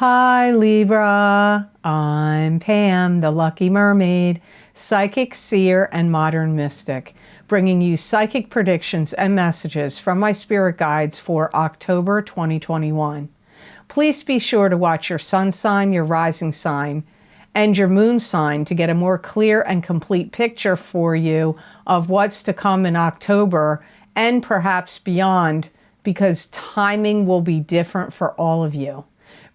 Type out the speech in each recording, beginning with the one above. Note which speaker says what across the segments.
Speaker 1: Hi Libra, I'm Pam, the Lucky Mermaid, psychic, seer, and modern mystic, bringing you psychic predictions and messages from my spirit guides for October 2021. Please be sure to watch your sun sign, your rising sign, and your moon sign to get a more clear and complete picture for you of what's to come in October and perhaps beyond, because timing will be different for all of you.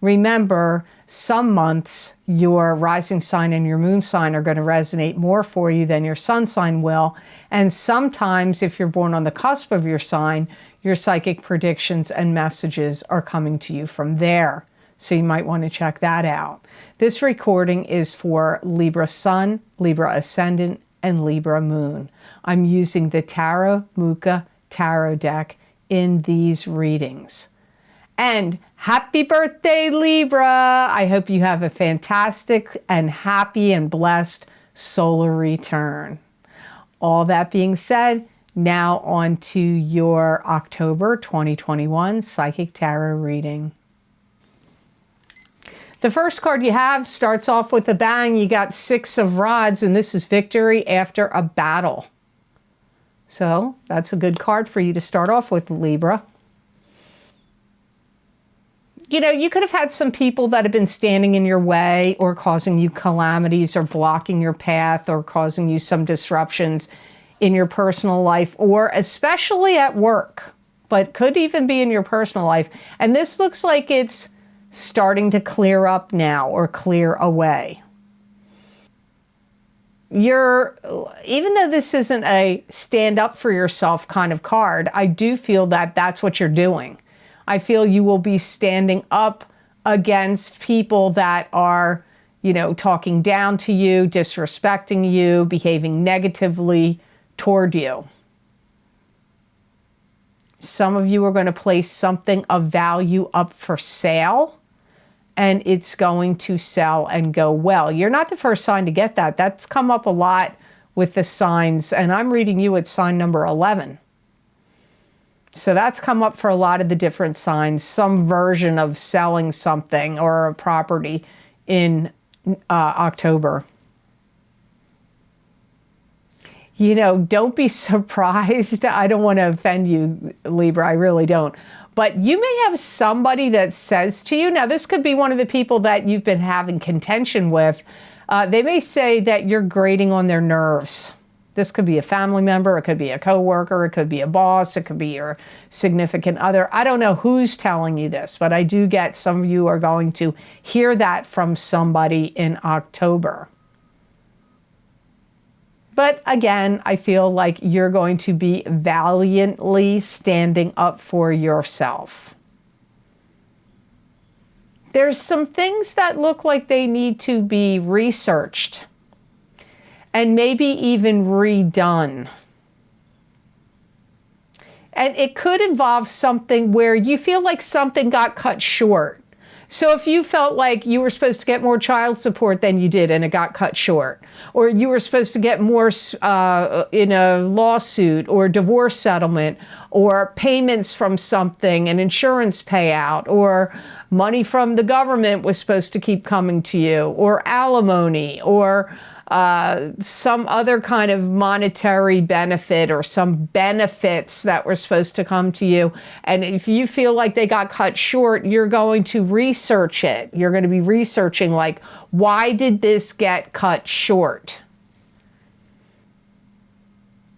Speaker 1: Remember, some months your rising sign and your moon sign are going to resonate more for you than your sun sign will. And sometimes if you're born on the cusp of your sign, your psychic predictions and messages are coming to you from there. So you might want to check that out. This recording is for Libra Sun, Libra Ascendant, and Libra Moon. I'm using the Tarot Mucha Tarot deck in these readings. And happy birthday, Libra! I hope you have a fantastic and happy and blessed solar return. All that being said, now on to your October 2021 Psychic Tarot reading. The first card you have starts off with a bang. You got Six of Rods, and this is victory after a battle. So that's a good card for you to start off with, Libra. You know, you could have had some people that have been standing in your way or causing you calamities or blocking your path or causing you some disruptions in your personal life or especially at work, but could even be in your personal life. And this looks like it's starting to clear up now or clear away. Even though this isn't a stand up for yourself kind of card, I do feel that that's what you're doing. I feel you will be standing up against people that are, you know, talking down to you, disrespecting you, behaving negatively toward you. Some of you are going to place something of value up for sale, and it's going to sell and go well. You're not the first sign to get that. That's come up a lot with the signs, and I'm reading you at sign number 11. So that's come up for a lot of the different signs, some version of selling something or a property in October. You know, don't be surprised. I don't want to offend you, Libra, I really don't. But you may have somebody that says to you, now this could be one of the people that you've been having contention with. They may say that you're grating on their nerves. This could be a family member, it could be a coworker, it could be a boss, it could be your significant other. I don't know who's telling you this, but I do get some of you are going to hear that from somebody in October. But again, I feel like you're going to be valiantly standing up for yourself. There's some things that look like they need to be researched and maybe even redone. And it could involve something where you feel like something got cut short. So if you felt like you were supposed to get more child support than you did and it got cut short, or you were supposed to get more in a lawsuit or divorce settlement, or payments from something, an insurance payout, or money from the government was supposed to keep coming to you, or alimony, or some other kind of monetary benefit or some benefits that were supposed to come to you. And if you feel like they got cut short, you're going to research it. You're going to be researching, like, why did this get cut short?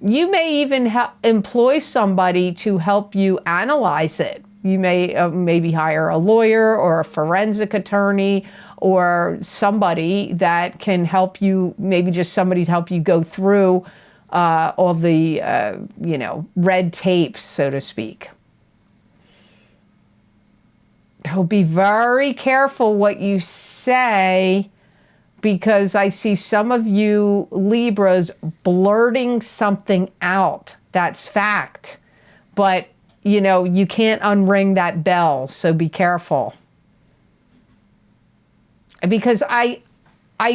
Speaker 1: You may even employ somebody to help you analyze it. You may maybe hire a lawyer or a forensic attorney or somebody that can help you, maybe just somebody to help you go through all the, red tape, so to speak. So be very careful what you say, because I see some of you Libras blurting something out. That's fact. But, you know, you can't unring that bell, so be careful. Because I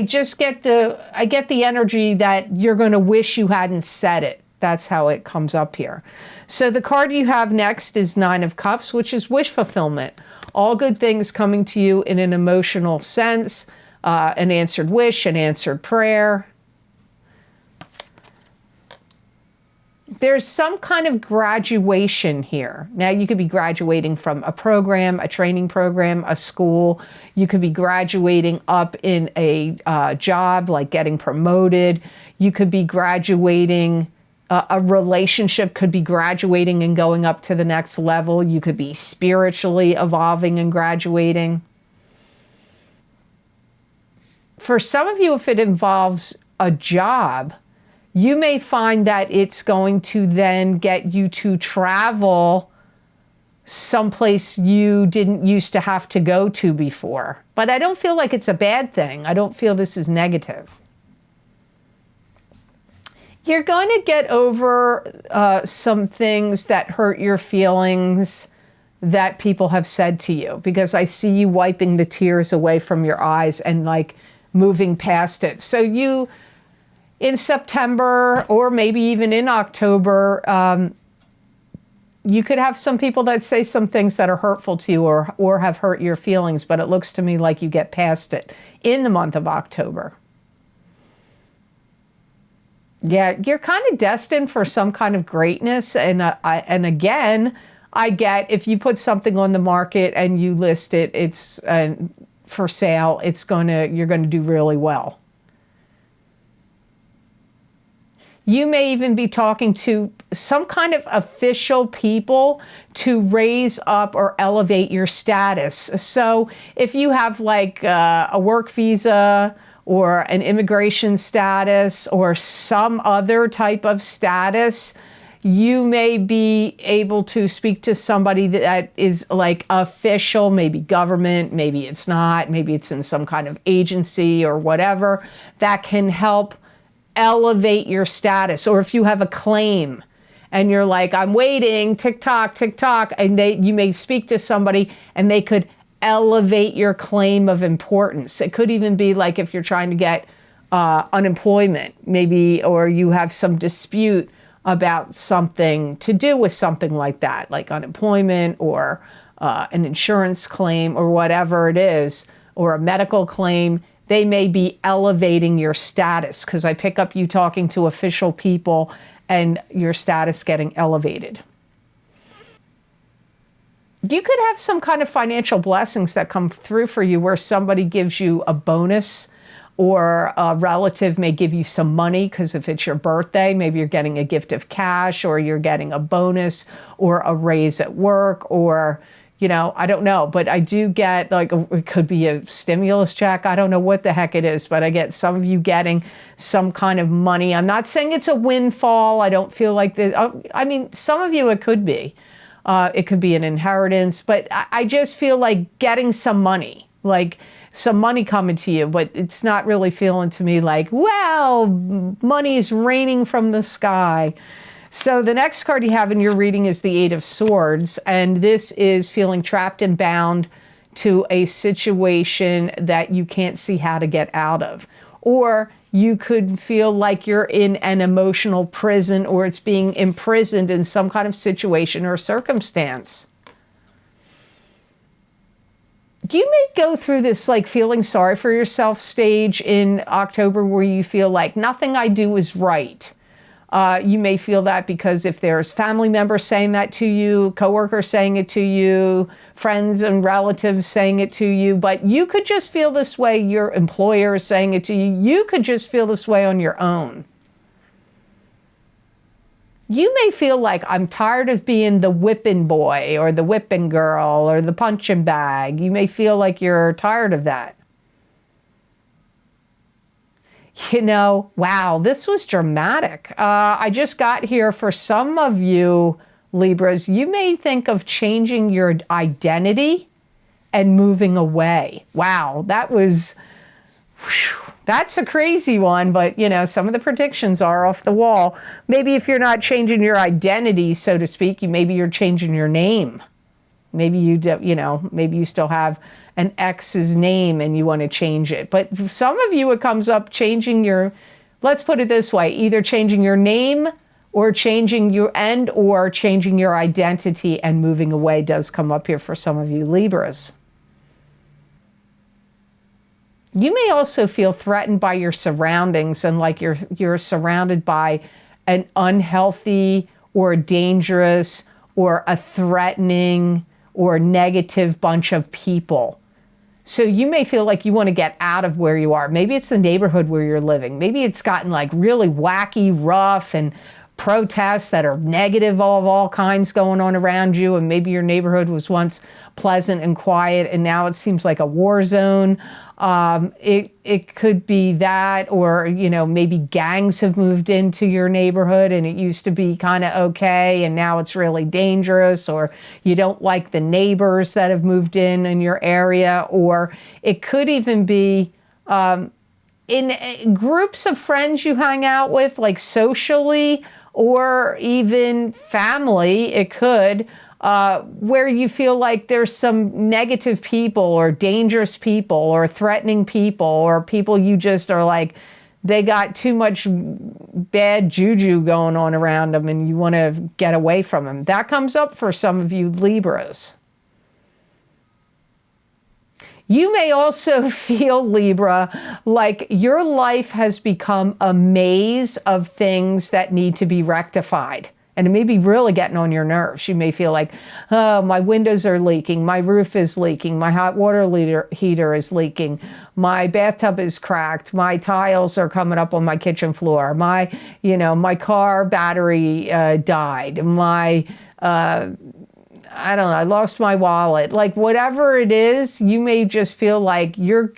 Speaker 1: just get the energy that you're going to wish you hadn't said it. That's how it comes up here. So the card you have next is Nine of Cups, which is wish fulfillment. All good things coming to you in an emotional sense, an answered wish, an answered prayer. There's some kind of graduation here. Now, you could be graduating from a program, a training program, a school. You could be graduating up in a job, like getting promoted. You could be graduating, a relationship could be graduating and going up to the next level. You could be spiritually evolving and graduating. For some of you, if it involves a job, you may find that it's going to then get you to travel someplace you didn't used to have to go to before. But I don't feel like it's a bad thing. I don't feel this is negative. You're going to get over some things that hurt your feelings that people have said to you, because I see you wiping the tears away from your eyes and like moving past it. So you, in September or maybe even in October, you could have some people that say some things that are hurtful to you or have hurt your feelings, but it looks to me like you get past it in the month of October. Yeah, you're kind of destined for some kind of greatness. And again, I get if you put something on the market and you list it, it's for sale, you're going to do really well. You may even be talking to some kind of official people to raise up or elevate your status. So if you have like a work visa or an immigration status or some other type of status, you may be able to speak to somebody that is like official, maybe government, maybe it's not, maybe it's in some kind of agency or whatever, that can help elevate your status. Or if you have a claim and you're like, I'm waiting, tick tock, and you may speak to somebody and they could elevate your claim of importance. It could even be like if you're trying to get unemployment, maybe, or you have some dispute about something to do with something like that, like unemployment or an insurance claim or whatever it is, or a medical claim. They may be elevating your status, because I pick up you talking to official people and your status getting elevated. You could have some kind of financial blessings that come through for you where somebody gives you a bonus, or a relative may give you some money, because if it's your birthday, maybe you're getting a gift of cash, or you're getting a bonus or a raise at work, or I don't know, but I do get like, it could be a stimulus check. I don't know what the heck it is, but I get some of you getting some kind of money. I'm not saying it's a windfall. I don't feel like I mean, some of you, it could be. It could be an inheritance, but I just feel like getting some money, like some money coming to you, but it's not really feeling to me like, wow, money's raining from the sky. So the next card you have in your reading is the Eight of Swords, and this is feeling trapped and bound to a situation that you can't see how to get out of. Or you could feel like you're in an emotional prison, or it's being imprisoned in some kind of situation or circumstance. You may go through this like feeling sorry for yourself stage in October, where you feel like nothing I do is right. You may feel that because if there's family members saying that to you, coworkers saying it to you, friends and relatives saying it to you, but you could just feel this way, your employer is saying it to you, you could just feel this way on your own. You may feel like, I'm tired of being the whipping boy or the whipping girl or the punching bag. You may feel like you're tired of that. Wow, this was dramatic. I just got here for some of you, Libras, you may think of changing your identity and moving away. Wow, that's a crazy one, but some of the predictions are off the wall. Maybe if you're not changing your identity, so to speak, maybe you're changing your name. Maybe maybe you still have an ex's name and you want to change it. But for some of you, it comes up changing let's put it this way, either changing your name or changing your identity and moving away does come up here for some of you Libras. You may also feel threatened by your surroundings and like you're surrounded by an unhealthy or dangerous or a threatening or negative bunch of people. So you may feel like you want to get out of where you are. Maybe it's the neighborhood where you're living. Maybe it's gotten like really wacky, rough, and protests that are negative of all kinds going on around you. And maybe your neighborhood was once pleasant and quiet and now it seems like a war zone. It could be that, or, you know, maybe gangs have moved into your neighborhood and it used to be kind of okay and now it's really dangerous, or you don't like the neighbors that have moved in your area, or it could even be in groups of friends you hang out with, like socially, or even family, it could, where you feel like there's some negative people or dangerous people or threatening people or people you just are like, they got too much bad juju going on around them and you want to get away from them. That comes up for some of you Libras. You may also feel, Libra, like your life has become a maze of things that need to be rectified. And it may be really getting on your nerves. You may feel like, oh, my windows are leaking, my roof is leaking, my hot water heater is leaking, my bathtub is cracked, my tiles are coming up on my kitchen floor, my car battery died, I don't know, I lost my wallet. Like whatever it is, you may just feel like you're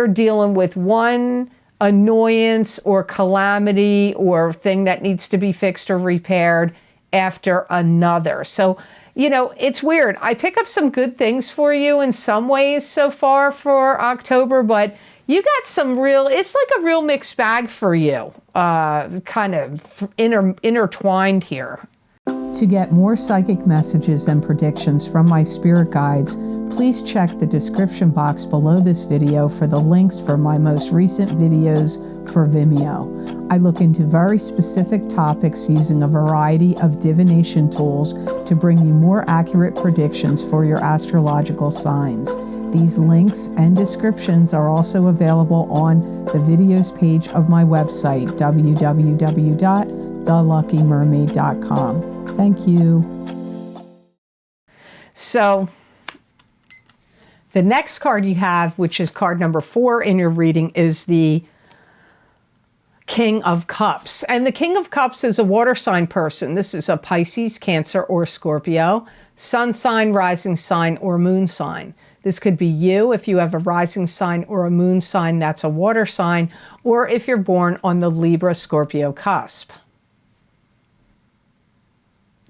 Speaker 1: dealing with one annoyance or calamity or thing that needs to be fixed or repaired after another. So, you know, it's weird. I pick up some good things for you in some ways so far for October, but you got some it's like a real mixed bag for you, kind of intertwined here. To get more psychic messages and predictions from my spirit guides, please check the description box below this video for the links for my most recent videos for Vimeo. I look into very specific topics using a variety of divination tools to bring you more accurate predictions for your astrological signs. These links and descriptions are also available on the videos page of my website, www.theluckymermaid.com. Thank you. So the next card you have, which is card number 4 in your reading, is the King of Cups. And the King of Cups is a water sign person. This is a Pisces, Cancer, or Scorpio, sun sign, rising sign, or moon sign. This could be you if you have a rising sign or a moon sign that's a water sign, or if you're born on the Libra-Scorpio cusp.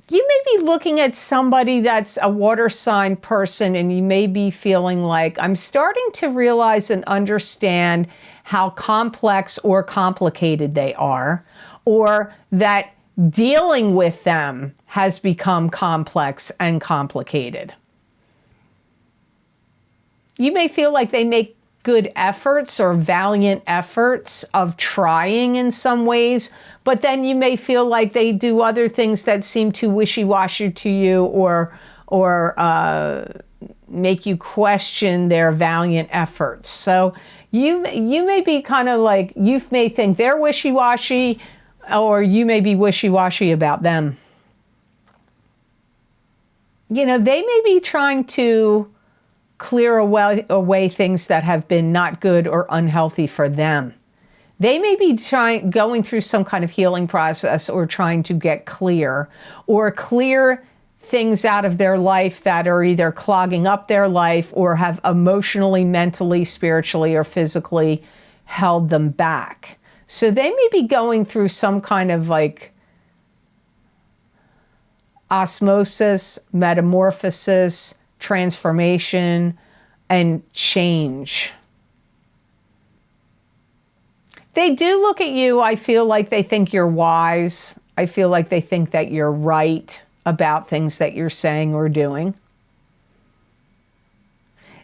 Speaker 1: You may be looking at somebody that's a water sign person and you may be feeling like, I'm starting to realize and understand how complex or complicated they are, or that dealing with them has become complex and complicated. You may feel like they make good efforts or valiant efforts of trying in some ways, but then you may feel like they do other things that seem too wishy-washy to you, or make you question their valiant efforts. So you may be kind of like, you may think they're wishy-washy, or you may be wishy-washy about them. You know, they may be trying to clear away things that have been not good or unhealthy for them. They may be going through some kind of healing process or trying to get clear, or clear things out of their life that are either clogging up their life or have emotionally, mentally, spiritually, or physically held them back. So they may be going through some kind of like osmosis, metamorphosis, transformation, and change. They do look at you, I feel like they think you're wise. I feel like they think that you're right about things that you're saying or doing.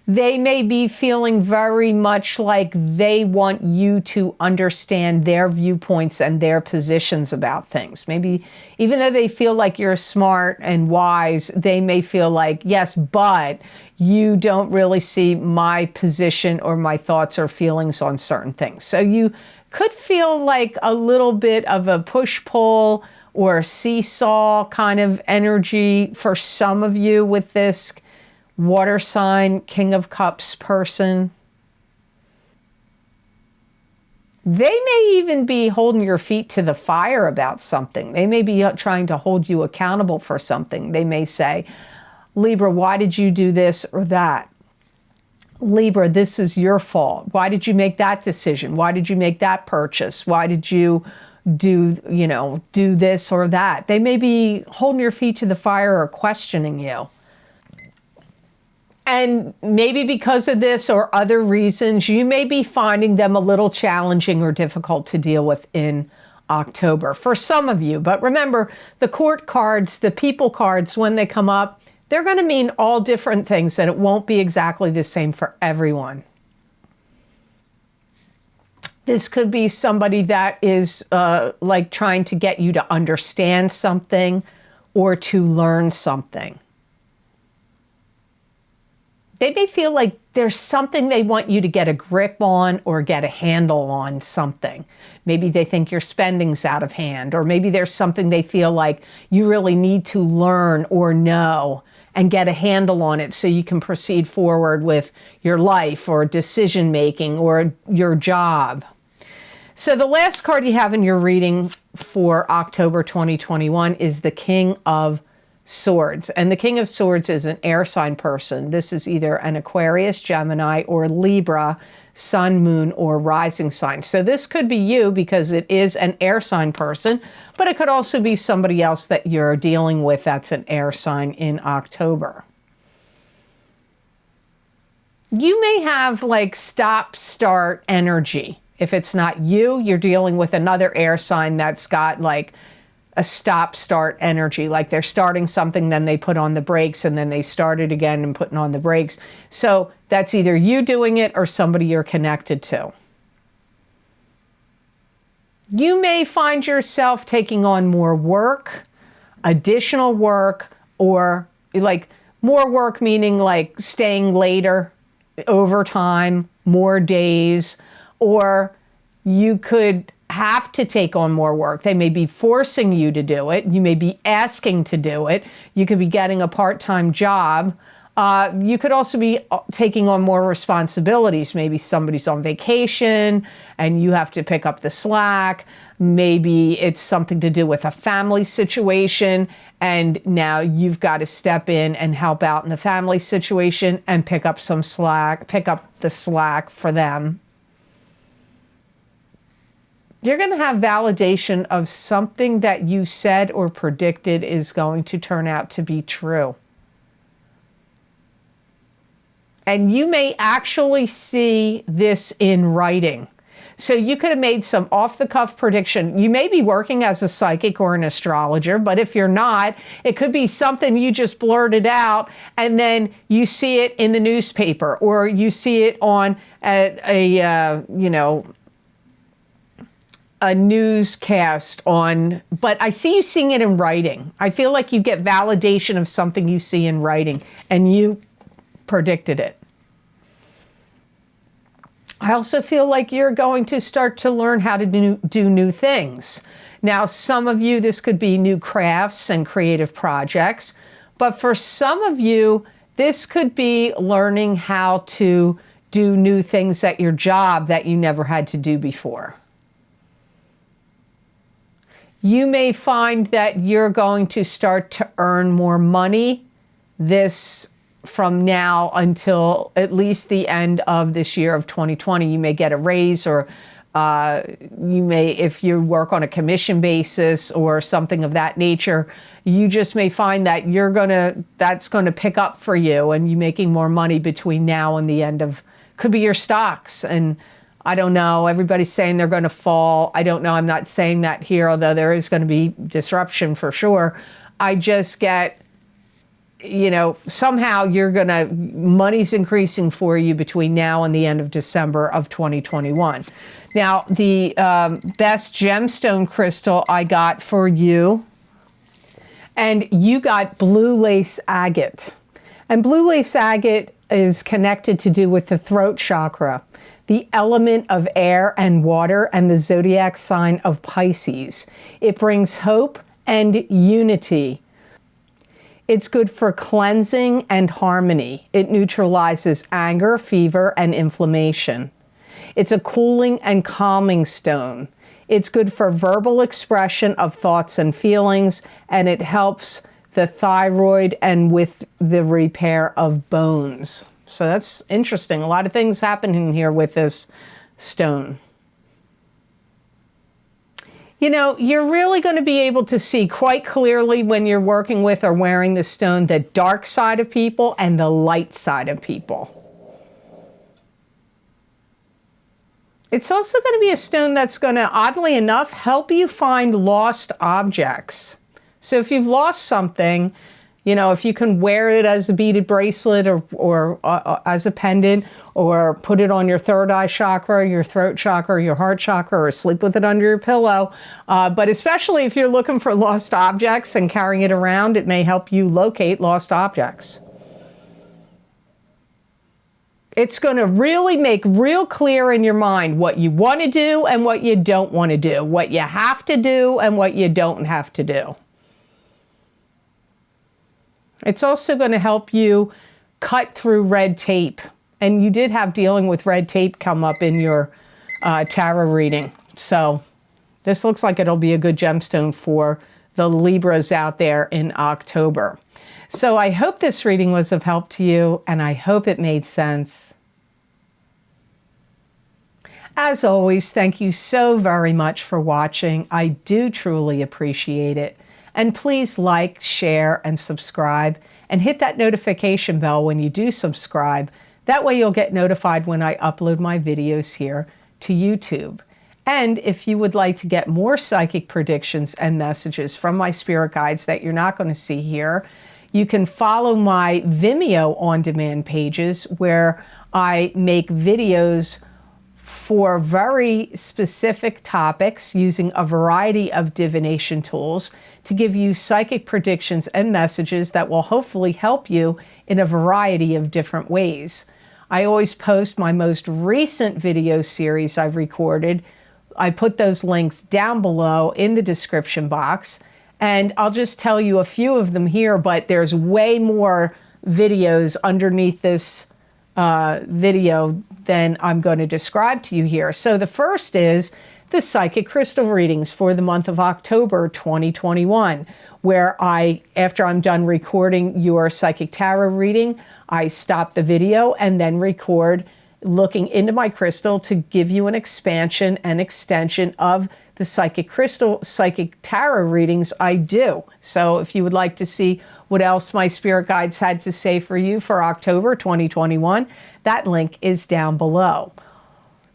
Speaker 1: They may be feeling very much like they want you to understand their viewpoints and their positions about things. Maybe even though they feel like you're smart and wise, they may feel like, yes, but you don't really see my position or my thoughts or feelings on certain things. So you could feel like a little bit of a push-pull or a seesaw kind of energy for some of you with this water sign, King of Cups person. They may even be holding your feet to the fire about something. They may be trying to hold you accountable for something. They may say, Libra, why did you do this or that? Libra, this is your fault. Why did you make that decision? Why did you make that purchase? Why did you do this or that? They may be holding your feet to the fire or questioning you. And maybe because of this or other reasons, you may be finding them a little challenging or difficult to deal with in October for some of you. But remember, the court cards, the people cards, when they come up, they're going to mean all different things, and it won't be exactly the same for everyone. This could be somebody that is like trying to get you to understand something or to learn something. They may feel like there's something they want you to get a grip on or get a handle on something. Maybe they think your spending's out of hand, or maybe there's something they feel like you really need to learn or know and get a handle on it so you can proceed forward with your life or decision making or your job. So the last card you have in your reading for October 2021 is the King of Swords. And the King of Swords is an air sign person. This is either an Aquarius, Gemini, or Libra, sun, moon, or rising sign. So this could be you because it is an air sign person, but it could also be somebody else that you're dealing with that's an air sign in October. You may have like stop-start energy. If it's not you, you're dealing with another air sign that's got like a stop-start energy, like they're starting something, then they put on the brakes, and then they start it again and putting on the brakes. So that's either you doing it or somebody you're connected to. You may find yourself taking on more work, additional work, or like more work meaning like staying later, overtime, more days, or you could have to take on more work. They may be forcing you to do it. You may be asking to do it. You could be getting a part-time job. You could also be taking on more responsibilities. Maybe somebody's on vacation and you have to pick up the slack. Maybe it's something to do with a family situation, and now you've got to step in and help out in the family situation and pick up some slack, pick up the slack for them. You're going to have validation of something that you said or predicted is going to turn out to be true. And you may actually see this in writing. So you could have made some off-the-cuff prediction. You may be working as a psychic or an astrologer, but if you're not, it could be something you just blurted out and then you see it in the newspaper, or you see it on a newscast on, but I see you seeing it in writing. I feel like you get validation of something you see in writing and you predicted it. I also feel like you're going to start to learn how to do new things. Now, some of you, this could be new crafts and creative projects, but for some of you, this could be learning how to do new things at your job that you never had to do before. You may find that you're going to start to earn more money this from now until at least the end of this year of 2020. You may get a raise, or you may, if you work on a commission basis or something of that nature, you just may find that that's going to pick up for you, and you making more money between now and the end of, could be your stocks. And I don't know, everybody's saying they're going to fall. I don't know, I'm not saying that here, although there is going to be disruption for sure. I just get, you know, somehow money's increasing for you between now and the end of December of 2021. Now, the best gemstone crystal I got for you, and you got blue lace agate. And blue lace agate is connected to do with the throat chakra, the element of air and water, and the zodiac sign of Pisces. It brings hope and unity. It's good for cleansing and harmony. It neutralizes anger, fever, and inflammation. It's a cooling and calming stone. It's good for verbal expression of thoughts and feelings, and it helps the thyroid and with the repair of bones. So that's interesting. A lot of things happening here with this stone. You know, you're really going to be able to see quite clearly when you're working with or wearing this stone the dark side of people and the light side of people. It's also going to be a stone that's going to, oddly enough, help you find lost objects. So if you've lost something, you know, if you can wear it as a beaded bracelet or as a pendant, or put it on your third eye chakra, your throat chakra, your heart chakra, or sleep with it under your pillow. But especially if you're looking for lost objects and carrying it around, it may help you locate lost objects. It's going to really make real clear in your mind what you want to do and what you don't want to do, what you have to do and what you don't have to do. It's also going to help you cut through red tape. And you did have dealing with red tape come up in your tarot reading. So this looks like it'll be a good gemstone for the Libras out there in October. So I hope this reading was of help to you, and I hope it made sense. As always, thank you so very much for watching. I do truly appreciate it. And please like, share, and subscribe, and hit that notification bell when you do subscribe. That way you'll get notified when I upload my videos here to YouTube. And if you would like to get more psychic predictions and messages from my spirit guides that you're not going to see here, you can follow my Vimeo on-demand pages where I make videos for very specific topics using a variety of divination tools to give you psychic predictions and messages that will hopefully help you in a variety of different ways. I always post my most recent video series I've recorded. I put those links down below in the description box, and I'll just tell you a few of them here, but there's way more videos underneath this video than I'm going to describe to you here. So the first is the psychic crystal readings for the month of October 2021, where after I'm done recording your psychic tarot reading, I stop the video and then record looking into my crystal to give you an expansion and extension of the psychic tarot readings I do. So if you would like to see what else my spirit guides had to say for you for October 2021, that link is down below.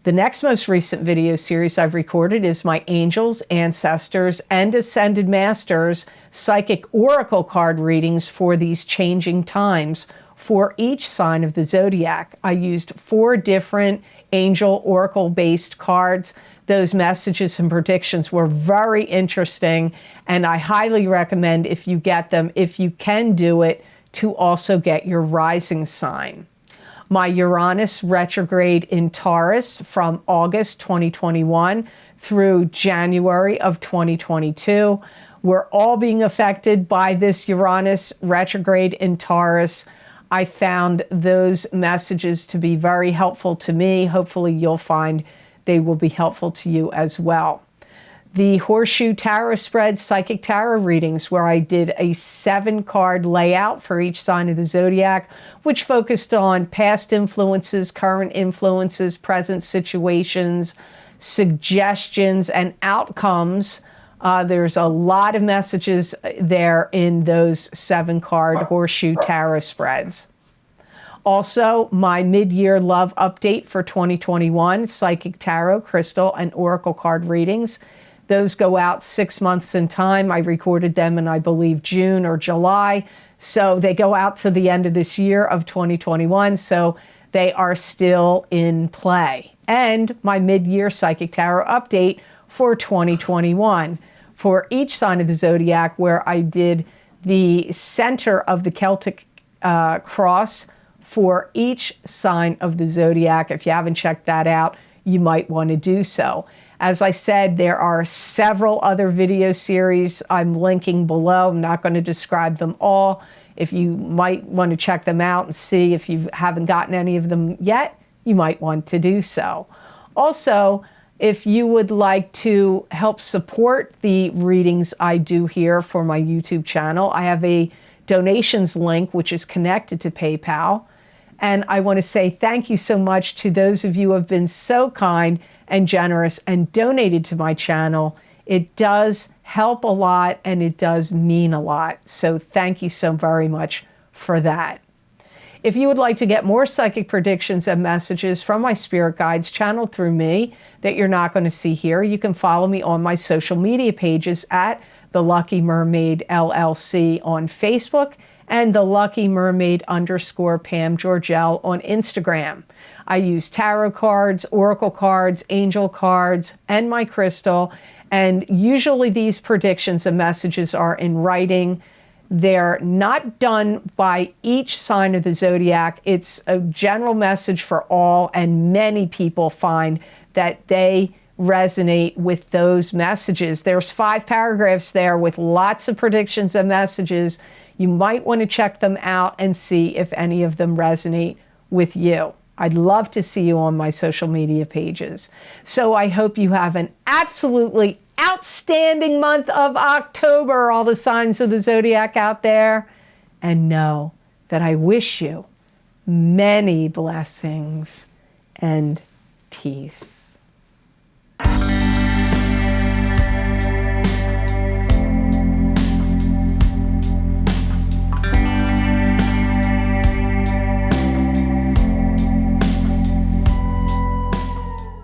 Speaker 1: The next most recent video series I've recorded is my Angels, Ancestors, and Ascended Masters psychic oracle card readings for these changing times for each sign of the zodiac. I used 4 different angel oracle-based cards. Those messages and predictions were very interesting, and I highly recommend, if you get them, if you can do it, to also get your rising sign. My Uranus retrograde in Taurus from August 2021 through January of 2022. We're all being affected by this Uranus retrograde in Taurus. I found those messages to be very helpful to me. Hopefully you'll find they will be helpful to you as well. The Horseshoe Tarot Spread Psychic Tarot readings, where I did a 7-card layout for each sign of the zodiac, which focused on past influences, current influences, present situations, suggestions, and outcomes. There's a lot of messages there in those 7-card Horseshoe Tarot spreads. Also, my mid-year love update for 2021, Psychic Tarot, Crystal, and Oracle card readings. Those go out 6 months in time. I recorded them in, I believe, June or July. So they go out to the end of this year of 2021. So they are still in play. And my mid-year Psychic Tarot update for 2021 for each sign of the zodiac, where I did the center of the Celtic cross for each sign of the zodiac. If you haven't checked that out, you might want to do so. As I said, there are several other video series I'm linking below. I'm not going to describe them all. If you might want to check them out and see if you haven't gotten any of them yet, you might want to do so. Also, if you would like to help support the readings I do here for my YouTube channel, I have a donations link which is connected to PayPal. And I want to say thank you so much to those of you who have been so kind and generous and donated to my channel. It does help a lot and it does mean a lot. So thank you so very much for that. If you would like to get more psychic predictions and messages from my spirit guides channeled through me that you're not going to see here, you can follow me on my social media pages at The Lucky Mermaid LLC on Facebook and The Lucky Mermaid _ Pam Georgel on Instagram. I use tarot cards, oracle cards, angel cards, and my crystal. And usually these predictions and messages are in writing. They're not done by each sign of the zodiac. It's a general message for all, and many people find that they resonate with those messages. There's 5 paragraphs there with lots of predictions and messages. You might want to check them out and see if any of them resonate with you. I'd love to see you on my social media pages. So I hope you have an absolutely outstanding month of October, all the signs of the zodiac out there. And know that I wish you many blessings and peace.